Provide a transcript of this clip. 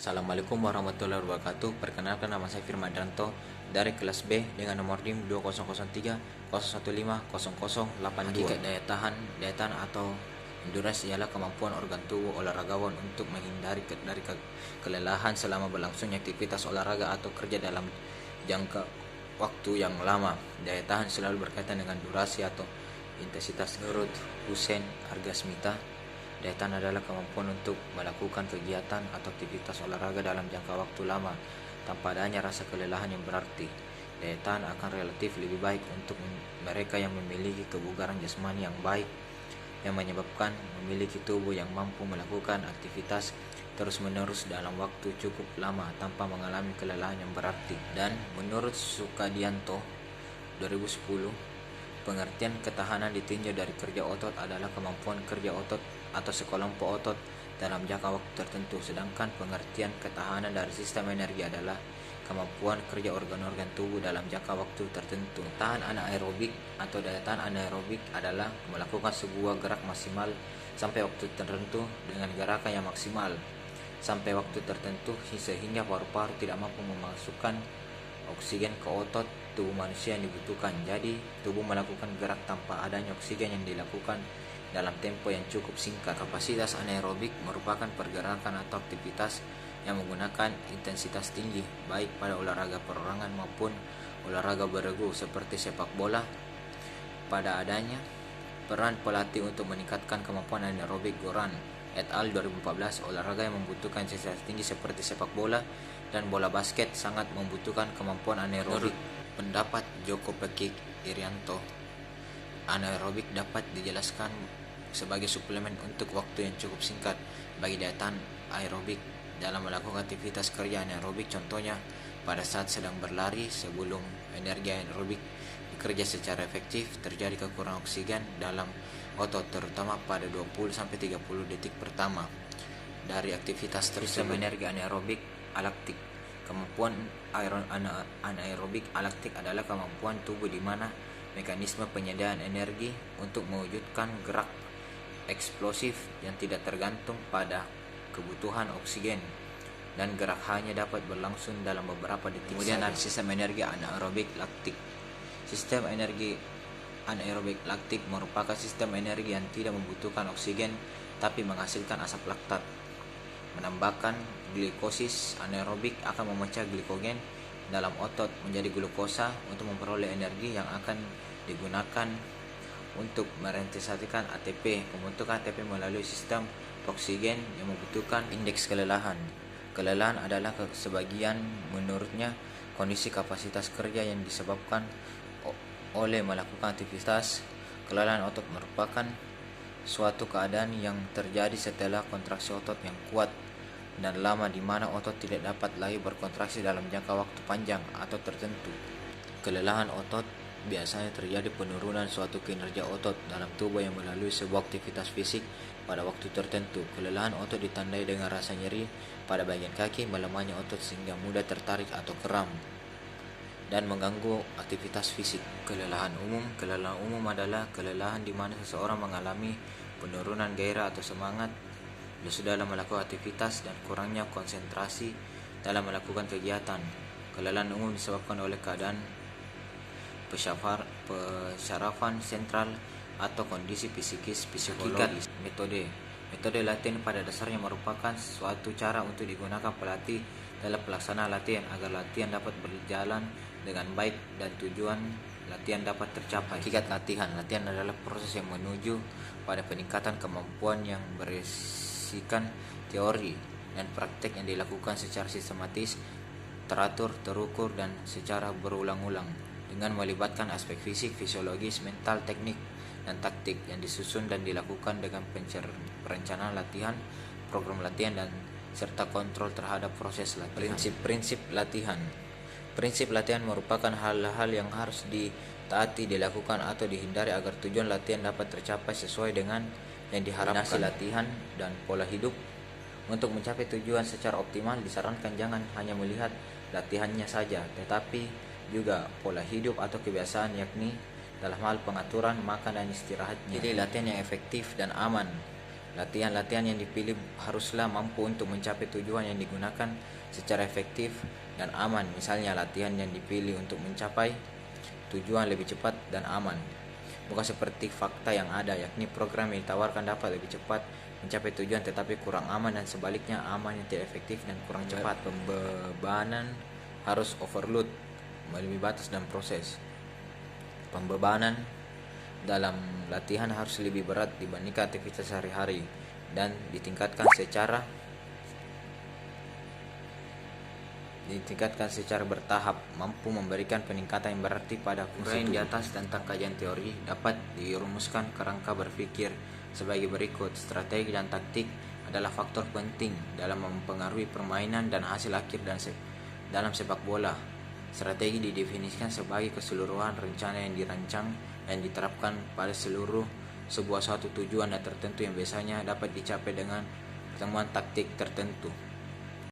Assalamualaikum warahmatullahi wabarakatuh. Perkenalkan, nama saya Firmandanto dari kelas B dengan nomor NIM 2003 015 0082. Hakikat daya tahan atau endurance ialah kemampuan organ tubuh olahragawan untuk menghindari kelelahan selama berlangsungnya aktivitas olahraga atau kerja dalam jangka waktu yang lama. Daya tahan selalu berkaitan dengan durasi atau intensitas. Menurut Hussein Argasmita, daya tahan adalah kemampuan untuk melakukan kegiatan atau aktivitas olahraga dalam jangka waktu lama tanpa adanya rasa kelelahan yang berarti. Daya tahan akan relatif lebih baik untuk mereka yang memiliki kebugaran jasmani yang baik, yang menyebabkan memiliki tubuh yang mampu melakukan aktivitas terus-menerus dalam waktu cukup lama tanpa mengalami kelelahan yang berarti. Dan menurut Sukadianto 2010, pengertian ketahanan ditinjau dari kerja otot adalah kemampuan kerja otot atau sekelompok otot dalam jangka waktu tertentu, sedangkan pengertian ketahanan dari sistem energi adalah kemampuan kerja organ-organ tubuh dalam jangka waktu tertentu. Tahan anaerobik atau daya tahan anaerobik adalah melakukan sebuah gerak maksimal sampai waktu tertentu dengan gerakan yang maksimal sampai waktu tertentu sehingga paru-paru tidak mampu memasukkan oksigen ke otot tubuh manusia yang dibutuhkan. Jadi, tubuh melakukan gerak tanpa adanya oksigen yang dilakukan dalam tempo yang cukup singkat. Kapasitas anaerobik merupakan pergerakan atau aktivitas yang menggunakan intensitas tinggi, baik pada olahraga perorangan maupun olahraga beregu seperti sepak bola. Pada adanya peran pelatih untuk meningkatkan kemampuan anaerobik. Goran et al. 2014, olahraga yang membutuhkan intensitas tinggi seperti sepak bola dan bola basket sangat membutuhkan kemampuan anaerobik. Pendapat Joko Pekik Irianto, anaerobik dapat dijelaskan sebagai suplemen untuk waktu yang cukup singkat bagi daya tahan aerobik dalam melakukan aktivitas kerja anaerobik. Contohnya, pada saat sedang berlari sebelum energi aerobik bekerja secara efektif, terjadi kekurangan oksigen dalam otot, terutama pada 20-30 detik pertama dari aktivitas tersebut. Sistem energi anaerobik alaktik. Kemampuan anaerobik alaktik adalah kemampuan tubuh di mana mekanisme penyediaan energi untuk mewujudkan gerak eksplosif yang tidak tergantung pada kebutuhan oksigen, dan gerak hanya dapat berlangsung dalam beberapa detik. Kemudian ada sistem energi anaerobik laktik. Sistem energi anaerobik laktik merupakan sistem energi yang tidak membutuhkan oksigen tapi menghasilkan asap laktat. Menambahkan glikosis anaerobik akan memecah glikogen dalam otot menjadi glukosa untuk memperoleh energi yang akan digunakan untuk merealisasikan ATP. Pembentukan ATP melalui sistem oksigen yang membutuhkan indeks kelelahan. Kelelahan adalah sebagian menurutnya kondisi kapasitas kerja yang disebabkan oleh melakukan aktivitas. Kelelahan otot merupakan suatu keadaan yang terjadi setelah kontraksi otot yang kuat dan lama di mana otot tidak dapat lagi berkontraksi dalam jangka waktu panjang atau tertentu. Kelelahan otot biasanya terjadi penurunan suatu kinerja otot dalam tubuh yang melalui sebuah aktivitas fisik pada waktu tertentu. Kelelahan otot ditandai dengan rasa nyeri pada bagian kaki, melemahnya otot sehingga mudah tertarik atau kram, dan mengganggu aktivitas fisik. Kelelahan umum adalah kelelahan di mana seseorang mengalami penurunan gairah atau semangat dalam melakukan aktivitas dan kurangnya konsentrasi dalam melakukan kegiatan. Kelelahan umum disebabkan oleh keadaan pensyarafan sentral atau kondisi psikis fisiologis. Metode latihan pada dasarnya merupakan suatu cara untuk digunakan pelatih dalam pelaksanaan latihan agar latihan dapat berjalan dengan baik dan tujuan latihan dapat tercapai. Hakikat latihan adalah proses yang menuju pada peningkatan kemampuan yang berisikan teori dan praktek yang dilakukan secara sistematis, teratur, terukur, dan secara berulang-ulang dengan melibatkan aspek fisik, fisiologis, mental, teknik, dan taktik yang disusun dan dilakukan dengan perencanaan latihan, program latihan, dan serta kontrol terhadap proses latihan. Prinsip latihan merupakan hal-hal yang harus ditaati, dilakukan, atau dihindari agar tujuan latihan dapat tercapai sesuai dengan yang diharapkan. Kombinasi latihan dan pola hidup. Untuk mencapai tujuan secara optimal, disarankan jangan hanya melihat latihannya saja, tetapi juga pola hidup atau kebiasaan, yakni dalam hal pengaturan makan dan istirahatnya. Jadi latihan yang efektif dan aman Latihan-latihan yang dipilih haruslah mampu untuk mencapai tujuan yang digunakan secara efektif dan aman. Misalnya latihan yang dipilih untuk mencapai tujuan lebih cepat dan aman. Bukan seperti fakta yang ada, yakni program yang ditawarkan dapat lebih cepat mencapai tujuan tetapi kurang aman, dan sebaliknya aman yang tidak efektif dan kurang cepat. Pembebanan harus overload, melebihi batas dan proses. Pembebanan dalam latihan harus lebih berat dibandingkan aktivitas sehari-hari dan ditingkatkan secara bertahap, mampu memberikan peningkatan yang berarti pada fungsi di atas tentang kajian teori dapat dirumuskan kerangka berpikir sebagai berikut. Strategi dan taktik adalah faktor penting dalam mempengaruhi permainan dan hasil akhir dalam sepak bola. Strategi didefinisikan sebagai keseluruhan rencana yang dirancang dan diterapkan pada sebuah suatu tujuan tertentu yang biasanya dapat dicapai dengan pertemuan taktik tertentu.